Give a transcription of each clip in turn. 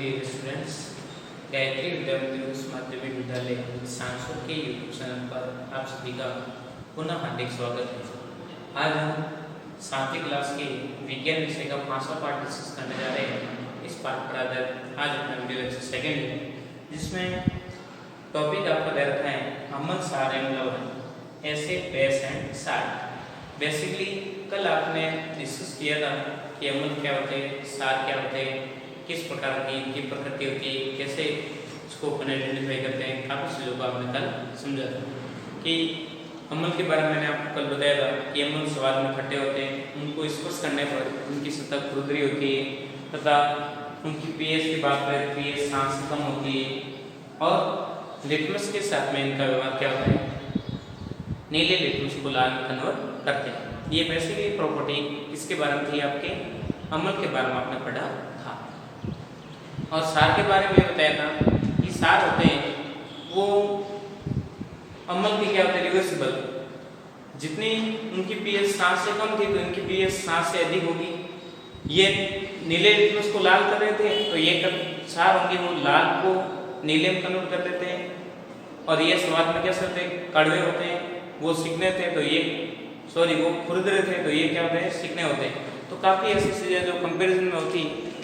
Dear students, Gayatri Vidyamandir माध्यमिक विद्यालय सांसद के यूट्यूब चैनल पर आप सभी का पुनः हार्दिक स्वागत है। आज हम 7वीं क्लास के विज्ञान विषय का 5वां पार्ट डिस्कस करने जा रहे हैं। इस पार्ट पर आधारित आज अपना वीडियो लेक्चर सेकंड है, जिसमें टॉपिक आपका दे रखा है अम्ल, सार एवं लवण, acid, base and salt. Basically कल आपने डिस्कस किया था कि अम्ल क्या होते हैं, सार क्या होते हैं, किस प्रकार की इनकी प्रकृति होती है, कैसे इसको अपन आइडेंटिफाई करते हैं। काफ़ी चीज़ों को आपने कल समझा था कि अम्ल के बारे में मैंने आपको कल बताया था कि अम्ल स्वाद में खट्टे होते हैं, उनको स्पर्श करने पर उनकी सतह खुरदरी होती है तथा उनकी पीएच की बात करें पीएच सांस से कम होती है। और लिटमस के साथ में इनका व्यवहार क्या होता है, नीले लिटमस को लाल में कन्वर्ट करते हैं। ये बेसिकली प्रॉपर्टी इसके बारे में थी, आपके अम्ल के बारे में आपने पढ़ा था। और सार के बारे में बताया था कि सार होते हैं वो अम्ल के क्या होते हैं, रिवर्सिबल। जितनी उनकी पीएच सांस से कम थी तो इनकी पीएच सांस से अधिक होगी। ये नीले लिटमस को लाल कर रहे थे तो ये सार होंगे वो लाल को नीले में कन्वर्ट कर देते हैं। और ये स्वाद में कैसे होते हैं, कड़वे होते हैं। वो सीखने थे तो ये वो खुरदरे थे तो ये क्या होते हैं, सीखने होते हैं। तो काफ़ी ऐसी चीज़ें जो कंपेरिजन में होती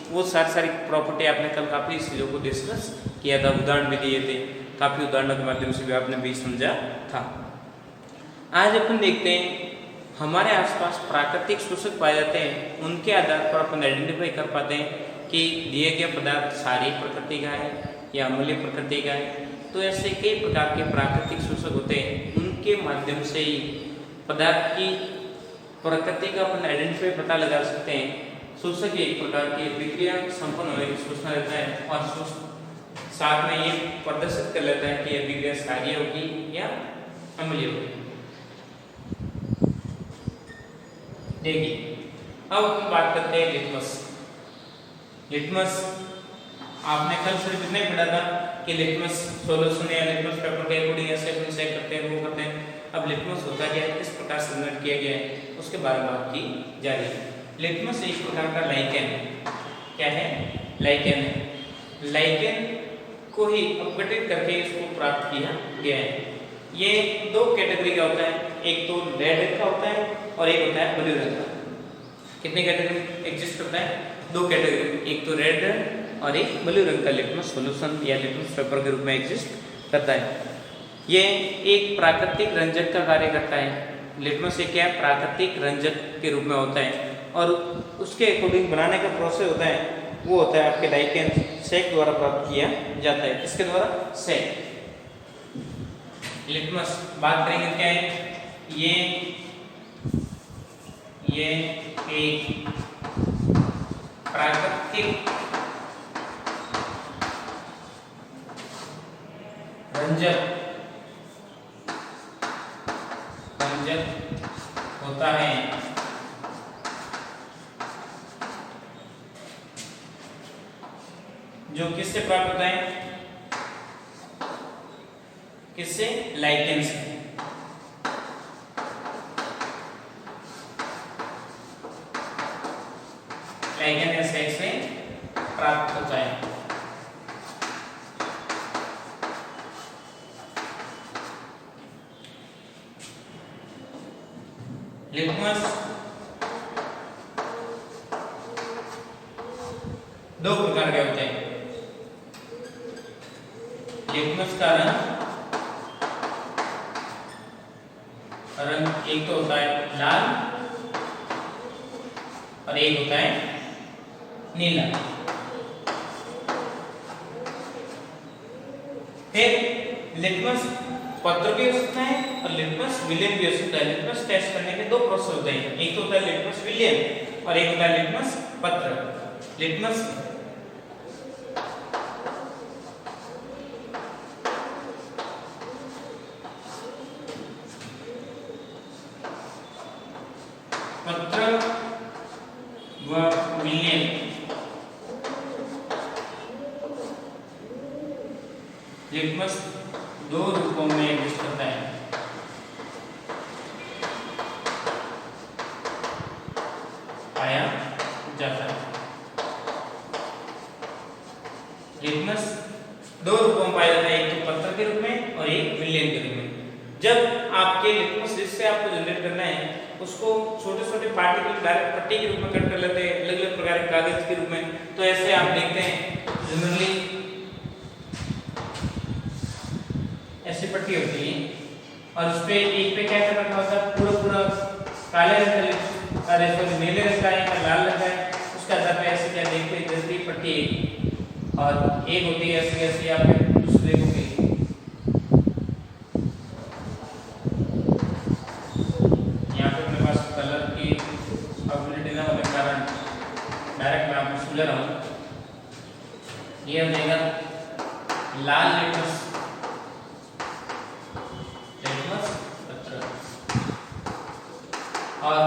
वो सारी प्रॉपर्टी आपने कल काफ़ी चीज़ों को डिस्कस किया था, उदाहरण भी दिए थे, काफ़ी उदाहरणों के माध्यम से भी आपने भी समझा था। आज अपन देखते हैं हमारे आसपास प्राकृतिक शोषक पाए जाते हैं, उनके आधार पर अपन आइडेंटिफाई कर पाते हैं कि दिए गए पदार्थ सारी प्रकृति का है या अम्लीय प्रकृति का है। तो ऐसे कई प्रकार के प्राकृतिक शोषक होते हैं, उनके माध्यम से ही पदार्थ की प्रकृति का अपन आइडेंटिफाई पता लगा सकते हैं। शोषक एक प्रकार की विक्रिया संपन्न होने की सूचना देता है और साथ में ये प्रदर्शित कर लेता है कि यह विक्रिया क्षारीय होगी या अम्लीय होगी। देखिए अब हम बात करते हैं लिटमस। लिटमस आपने कल सिर्फ इतना ही पढ़ा था कि लिटमस सॉल्यूशन या लिटमस पेपर के अकॉर्डिंग ऐसे अपन चेक करते हैं, वो करते हैं। अब लिटमस होता क्या है, किस प्रकार से जनरेट किया गया है, उसके बारे में बात की जा रही है। लिटमस एक प्रकार का लाइकेन है। क्या है, लाइकेन है। लाइकेन को ही अपघटित करके इसको प्राप्त किया गया है। ये दो कैटेगरी का होता है, एक तो रेड रंग का होता है और एक होता है ब्लू रंग का। कितने कैटेगरी एग्जिस्ट करता है, दो कैटेगरी, एक तो रेड रंग और एक ब्लू रंग का लिटमस सॉल्यूशन या लिटमस पेपर के रूप में एग्जिस्ट करता है। ये एक प्राकृतिक रंजक का कार्य करता है। लिटमस एक क्या है, प्राकृतिक रंजक के रूप में होता है और उसके अकॉर्डिंग बनाने का प्रोसेस होता है वो होता है आपके लाइकेन सेक द्वारा प्राप्त किया जाता है। किसके द्वारा, सेक। लिटमस बात करेंगे क्या है, ये एक प्राकृतिक रंजक होता है जो किससे प्राप्त होता है, किससे, लाइकेन से। लाइकेन या सेक से प्राप्त होता है। लिटमस दो प्रकार के होते हैं। लिटमस का रंग एक तो होता है लाल और एक होता है नीला। फिर लिटमस पत्र भी हो सकता है और लिटमस विलियन भी हो सकता है। लिटमस टेस्ट करने के दो प्रोसेस होते हैं, एक तो होता है लिटमस विलियन और एक होता है लिटमस पत्र। लिटमस पत्र व विलियन लिटमस दो रूपों में एग्जिस्ट करता है। पाया जाता है। दो रूपों में पाया जाता है, एक तो पत्थर के रूप में और एक विलयन के रूप में। जब आपके लिटमस जिससे आपको जनरेट करना है उसको छोटे छोटे पार्टिकल डायरेक्ट पट्टी के रूप में कट कर लेते हैं, अलग अलग प्रकार के कागज के रूप में। तो ऐसे आप देखते हैं जनरली ऐसी पट्टी होती है और उस पे एक पे क्या कर रखा होता है, पूरा पूरा काले रंग का, अरे सॉरी नीले रंग का है या लाल रंग का है, उसका आधार पे ऐसे क्या देखते हैं जैसे पट्टी एक और एक होती है ऐसी ऐसी आप दूसरे को भी यहाँ पे मेरे पास कलर की अवेलेबिलिटी ना होने के कारण डायरेक्ट मैं आपको समझा रहा हूँ। ये हो जाएगा लाल लिटमस पत्र और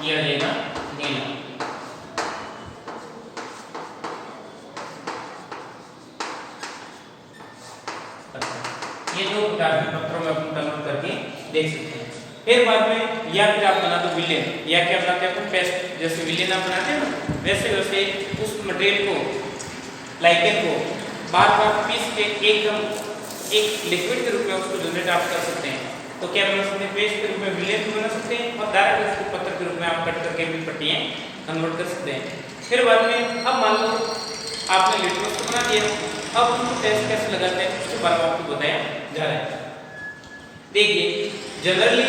ये हो जाएगा नीला। ये दो प्रकार के पत्रों में अपन कन्वर्ट करके देख सकते हैं। फिर बाद में या फिर आप बना दो विलेन, या क्या बनाते हैं अपन पेस्ट, जैसे विलेन आप बनाते हैं ना वैसे वैसे उस मटेरियल को लाइकेन को बार बार पीस के एकदम एक लिक्विड के रूप में उसको जनरेट आप कर सकते हैं। तो क्या बना सकते हैं, पेस्ट के रूप में विलेन भी बना सकते हैं और डायरेक्ट उसको पत्थर के रूप में आप कट करके भी पट्टियां कन्वर्ट कर सकते हैं। फिर बाद में अब मान लो आपने लिटमस को बना दिया, अब उसको टेस्ट कैसे लगाते हैं उसके बारे में आपको बताया जा रहा है। देखिए जनरली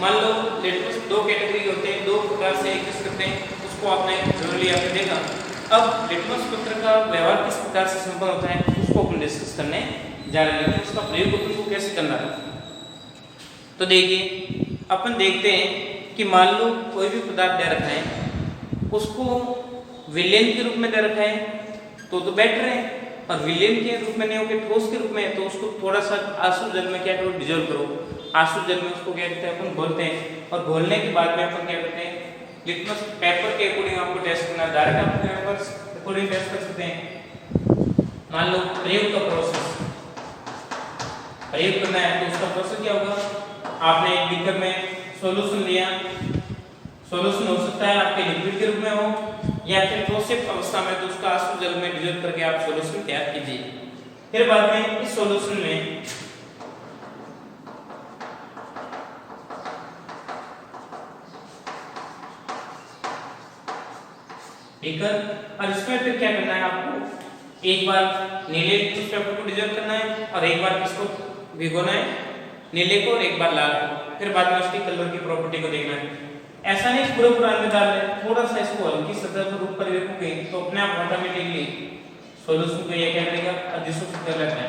मान लो लिटमस दो कैटेगरी होते हैं, दो प्रकार से एग्जिस्ट करते हैं, उसको आपने जनरली आपने देखा। अब लिटमस पत्र का व्यवहार किस प्रकार से संपन्न होता है उसको अपन डिस्कस करने जा रहे हैं, उसका प्रयोग अपन को कैसे करना है। तो देखिए अपन देखते हैं कि मान लो कोई भी पदार्थ दे रखा है, उसको विलेन के रूप में दे रखा है तो बेटर है, और विलेन के रूप में नहीं होकर ठोस के रूप में है तो उसको थोड़ा सा आंसू जल में क्या करो, डिजोल्व करो। आंसू जल में उसको क्या कहते हैं अपन घोलते हैं, और घोलने के बाद में अपन क्या करते हैं लिटमस पेपर के अकॉर्डिंग आपको टेस्ट करना है, डायरेक्ट आप पेपर अकॉर्डिंग टेस्ट कर सकते हैं। मान लो प्रयोग का प्रोसेस, प्रयोग करना है तो उसका प्रोसेस क्या होगा, आपने एक बीकर में सॉल्यूशन लिया, सॉल्यूशन हो सकता है आपके लिक्विड के रूप में हो या फिर ठोस अवस्था में, तो उसका आंसू जल में डिजोल्व करके आप सॉल्यूशन तैयार कीजिए। फिर बाद में इस सॉल्यूशन में बीकर, और इसमें फिर क्या करना है आपको, एक बार नीले पेपर को डिजोल्व करना है और एक बार किसको भिगोना है, नीले को, और एक बार लाल को। फिर बाद में उसकी कलर की प्रॉपर्टी को देखना है। ऐसा नहीं पूरा पूरा अंदर डाल रहे, थोड़ा सा इसको हल्की सतह पर ऊपर रखोगे तो अपने आप ऑटोमेटिकली सॉल्यूशन को ये क्या करेगा, अधिशोषित कर लेता है।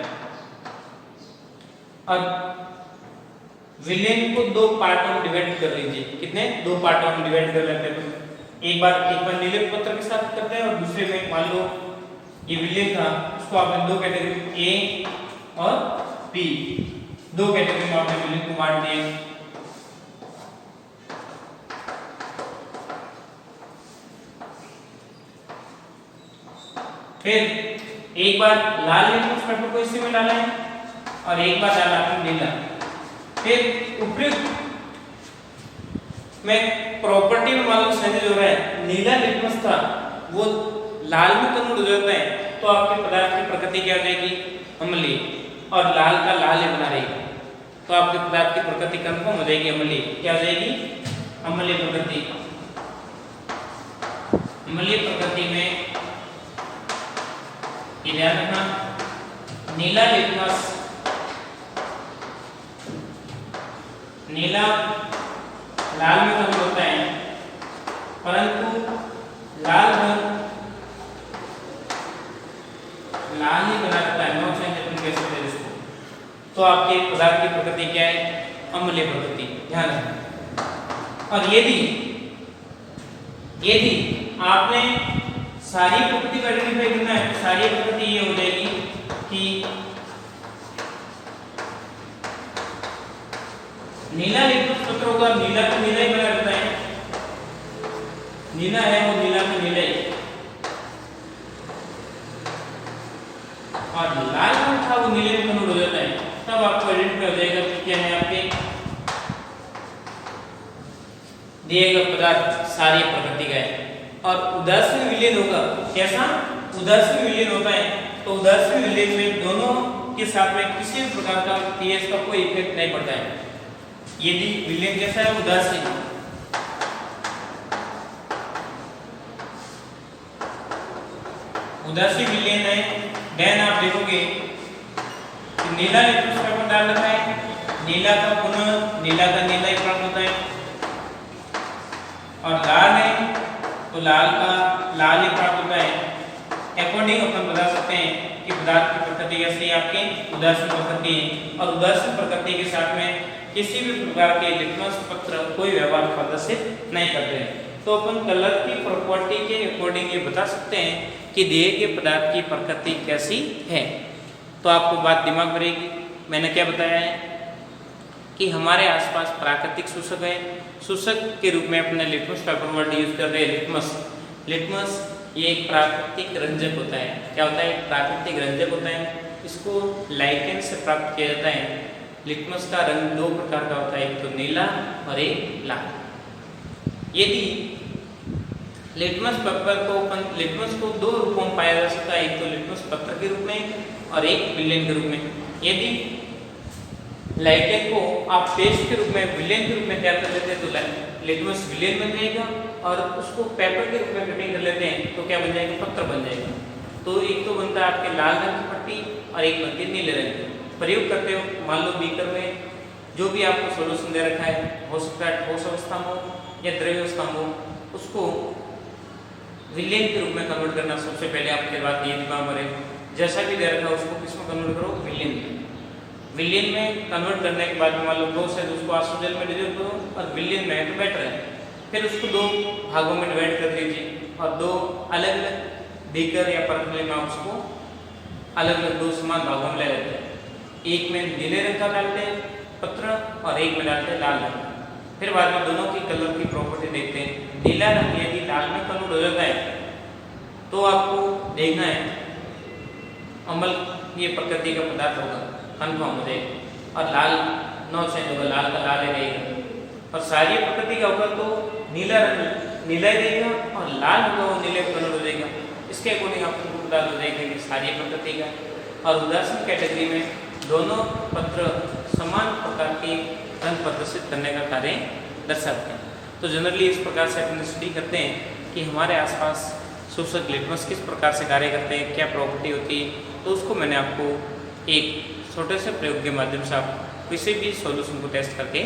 और विलेन को दो पार्टों में डिवाइड कर लीजिए, कितने, दो पार्टों में डिवाइड कर लेते हैं। एक बार नीले पत्र के साथ करते हैं और दूसरे में मान लो ये विलेन था, उसको आपने दो कैटेगरी ए और बी, दो कैटेगरी में आपने विलेन को बांट दिए। फिर एक बार लाल लिटमस पेपर को इसी में डाला है और एक बार डाला आपने नीला। फिर उपयुक्त में प्रॉपर्टी में मान लो चेंज हो रहा है, नीला लिटमस था वो लाल में कन्वर्ट हो जाता है तो आपके पदार्थ की प्रकृति क्या हो जाएगी, अम्लीय, और लाल का लाल ही बना रहेगी तो आपके पदार्थ की प्रकृति कंफर्म हो जाएगी अम्लीय। क्या हो जाएगी, अम्लीय प्रकृति। अम्लीय प्रकृति में ध्यान रखना, नीला लिटमस, नीला लाल में कन्वर्ट होता है, परंतु लाल रंग लाल ही बना रहता है, नो चेंज अपन कह सकते हैं इसको। तो आपके पदार्थ की प्रकृति क्या है, अम्लीय प्रकृति, ध्यान रखना। और यदि आपने सारी प्रकृति का आइडेंटिफाई करना है तो सारी प्रकृति ये हो जाएगी कि नीला लिटमस पत्र होगा, नीला तो नीला ही बना रहता है, नीला है वो नीला तो नीला ही, और लाल रंग था वो नीले में कन्वर्ट हो जाता है। तब आपको आइडेंटिफाई हो जाएगा कि क्या है आपके दिए गए पदार्थ सारी प्रकृति का है। और उदासीन विलीन होगा, कैसा, उदासीन विलीन होता है तो तो उदासीन विलयन में दोनों के साथ में किसी भी प्रकार का पीएच का कोई इफेक्ट नहीं पड़ता है। यदि विलयन कैसा है, उदासीन, उदासीन विलयन है, देन आप देखोगे कि नीला लिटमस पेपर डाल रखा है, नीला का पुनः नीला का नीला ही प्राप्त होता है, और लाल है तो लाल का लाल ही प्राप्त होता है। अकॉर्डिंग अपन बता सकते हैं कि पदार्थ की प्रकृति कैसी है, आपकी उदासीन प्रकृति है, और उदासीन प्रकृति के साथ में किसी भी प्रकार के लिटमस पत्र कोई व्यवहार प्रदर्शित नहीं करते हैं। तो अपन कलर की प्रॉपर्टी के अकॉर्डिंग ये बता सकते हैं कि दिए गए पदार्थ की प्रकृति कैसी है। तो आपको बात दिमाग में रहेगी। मैंने क्या बताया है कि हमारे आसपास प्राकृतिक सूचक है। सूचक के रूप में अपने लिटमस पेपर वर्ड यूज कर रहे हैं, लिटमस। लिटमस ये एक प्राकृतिक रंजक होता है। क्या होता है? प्राकृतिक रंजक होता है। इसको लाइकेन से प्राप्त किया जाता है। लिटमस का रंग दो प्रकार का होता है, एक तो नीला और एक लाल। यदि लिटमस पेपर को लिटमस को दो रूपों में पाया जा सकता है, एक तो लिटमस पत्र के रूप में और एक विलयन के रूप में। यदि लाइकेन को आप पेस्ट के रूप में, विलयन के रूप में तैयार कर लेते हैं तो लिटमस विलयन बन जाएगा, और उसको पेपर के रूप में कटिंग कर लेते हैं तो क्या बन जाएगा? पत्र बन जाएगा। तो एक तो बनता है आपके लाल रंग की पट्टी और एक बनती है नीले रंग की। प्रयोग करते हो, मान लो बीकर में जो भी आपको सोल्यूशन दे रखा है, हो सकता है ठोस अवस्था में हो या द्रव्य अवस्था में हो, उसको विलयन के रूप में कन्वर्ट करना सबसे पहले आपके बात ये दिमाग में रहे। जैसा भी दे रखा है उसको किस में कन्वर्ट करो? विलयन में। विलयन में कन्वर्ट करने के बाद मान लो ठोस है तो उसको आसोजल में डिवाइड करो, और विलयन में है तो बेटर है। फिर उसको दो भागों में डिवाइड कर दीजिए, और दो अलग अलग बीकर या परखले में उसको अलग अलग दो समान भागों में ले लेते हैं। एक में नीले रंग का डालते हैं पत्र और एक में डालते हैं लाल रंग। फिर बाद में दोनों की कलर की प्रॉपर्टी देखते हैं। नीला रंग यदि लाल में कन्वर्ट हो जाता है तो आपको देखना है अम्ल ये प्रकृति का पदार्थ होगा, कन्फर्म हो जाएगा, और लाल नो चेंज होगा, लाल का लाल ही रहेगा। और सारी प्रकृति का होगा तो नीला रंग नीला ही रहेगा, और लाल होगा वो नीले में कन्वर्ट हो जाएगा। इसके अकॉर्डिंग आपको पता हो जाएगा कि सारी प्रकृति का। और उदासीन कैटेगरी में दोनों पत्र समान प्रकार के रंग प्रदर्शित करने का कार्य दर्शाते हैं। तो जनरली इस प्रकार से अपन स्टडी करते हैं कि हमारे आसपास सूचक लिटमस किस प्रकार से कार्य करते हैं, क्या प्रॉपर्टी होती है। तो उसको मैंने आपको एक छोटे से प्रयोग के माध्यम से आप किसी भी सॉल्यूशन को टेस्ट करके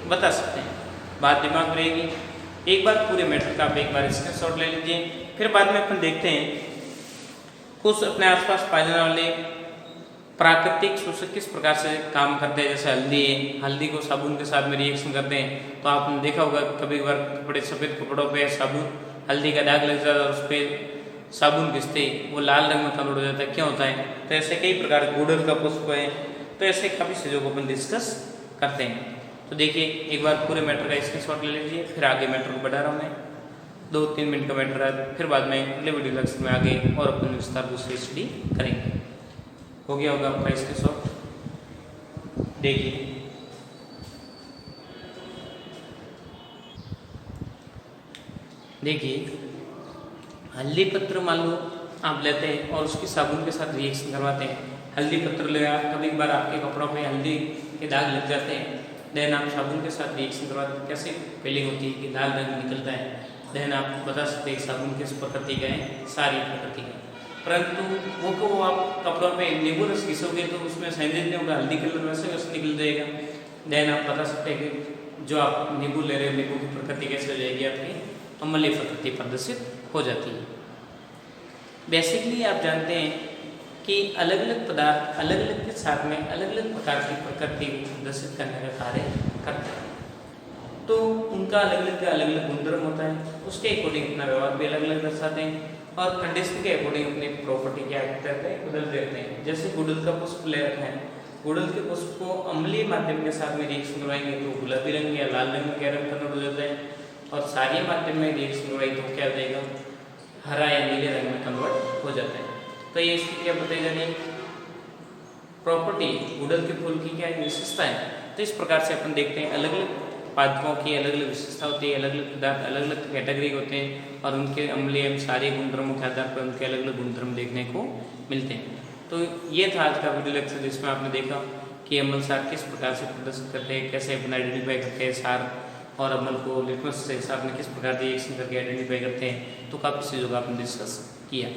बता सकते हैं। बात दिमाग में रहेगी। एक बार पूरे मैटर का आप एक बार स्क्रीनशॉट ले लीजिए। फिर बाद में अपन देखते हैं कुछ अपने आसपास पाए जाने वाले प्राकृतिक सूचक किस प्रकार से काम करते हैं। जैसे हल्दी है, हल्दी को साबुन के साथ में रिएक्शन करते हैं तो आपने देखा होगा कभी कभार कपड़े सफ़ेद कपड़ों पे साबुन हल्दी का दाग लग जाता है और उस पर साबुन घिसते वो लाल रंग में कन्वर्ट हो जाता है। क्या होता है? तो ऐसे कई प्रकार गुड़हल का पुष्प है, तो ऐसे काफ़ी चीज़ों को अपन डिस्कस करते हैं। तो देखिए एक बार पूरे मैटर का स्क्रीनशॉट ले लीजिए, फिर आगे मैटर को बढ़ा रहा हूँ मैं, 2-3 मिनट का मैटर है। फिर बाद में अगले वीडियो लेक्चर में आगे और अपन विस्तार दूसरी स्टडी करेंगे। हो गया होगा आपका स्क्रीनशॉट, देखिए देखिए हल्दी पत्र मान लो आप लेते हैं और उसकी साबुन के साथ रिएक्शन करवाते हैं। हल्दी पत्र ले आप कभी बार आपके कपड़ों पे हल्दी के दाग लग जाते हैं, देन आप साबुन के साथ रिएक्शन करवाते हैं। कैसे फीलिंग होती है कि लाल रंग निकलता है। देन आप बता सकते हैं साबुन किस प्रकृति का है, सारी प्रकृति का। परंतु वो को आप कपड़ों पे नींबू रस घिसोगे तो उसमें सहज नहीं होगा, हल्दी कलर वैसे वैसे निकल जाएगा। देन आप बता सकते हैं कि जो आप नींबू ले रहे हो नींबू की प्रकृति कैसे हो जाएगी, आपकी अम्लीय प्रकृति प्रदर्शित हो जाती है। बेसिकली आप जानते हैं कि अलग अलग पदार्थ अलग अलग के साथ में अलग अलग प्रकार की प्रकृति प्रदर्शित करने का कार्य करते हैं। तो उनका अलग अलग गुणधर्म होता है, उसके अकॉर्डिंग अपना व्यवहार भी अलग अलग दर्शाते हैं और कंडीशन के अकॉर्डिंग अपनी प्रॉपर्टी क्या करते हैं, बदल देते हैं। जैसे गुड़हल का पुष्प ले रखा है, गुड़हल के पुष्प को अम्लीय माध्यम के साथ में रिएक्शन करवाएंगे तो गुलाबी रंग या लाल रंग का रंग कन्वर्ट हो जाता है, और क्षारीय माध्यम में रिएक्शन करवाई तो क्या हो जाएगा, हरा या नीले रंग में कन्वर्ट हो जाता है। तो ये इसकी क्या बताई जा रही है प्रॉपर्टी, गुड़हल के फूल की क्या विशेषता है। तो इस प्रकार से अपन देखते हैं अलग अलग पादपों की अलग अलग विशेषता होती है, अलग अलग पदार्थ अलग अलग कैटेगरी होते हैं और उनके अम्लीय एवं क्षारीय गुणधर्मों के आधार पर उनके अलग अलग गुणधर्म देखने को मिलते हैं। तो ये था आज का वीडियो लेक्चर, जिसमें आपने देखा कि अमल सार किस प्रकार से प्रदर्शित करते हैं, कैसे अपन आइडेंटिफाई करते हैं सार और अमल को लिटमस से सार में किस प्रकार रिएक्शन करके आइडेंटिफाई करते हैं। तो काफ़ी चीज़ों का आपने डिस्कस किया।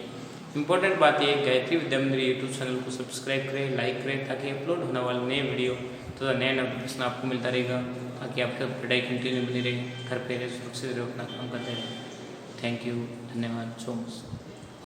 इंपॉर्टेंट बात यह गायत्री विद्या मंदिर यूट्यूब चैनल को सब्सक्राइब करें, लाइक करें, ताकि अपलोड होने वाले नए वीडियो तो नया नोटिफिकेशन आपको मिलता रहेगा, ताकि आपका पढ़ाई कंटिन्यू बनी रहे, घर पे रहे, सुरक्षित रहे, अपना काम करते रहें। थैंक यू, धन्यवाद सो मच।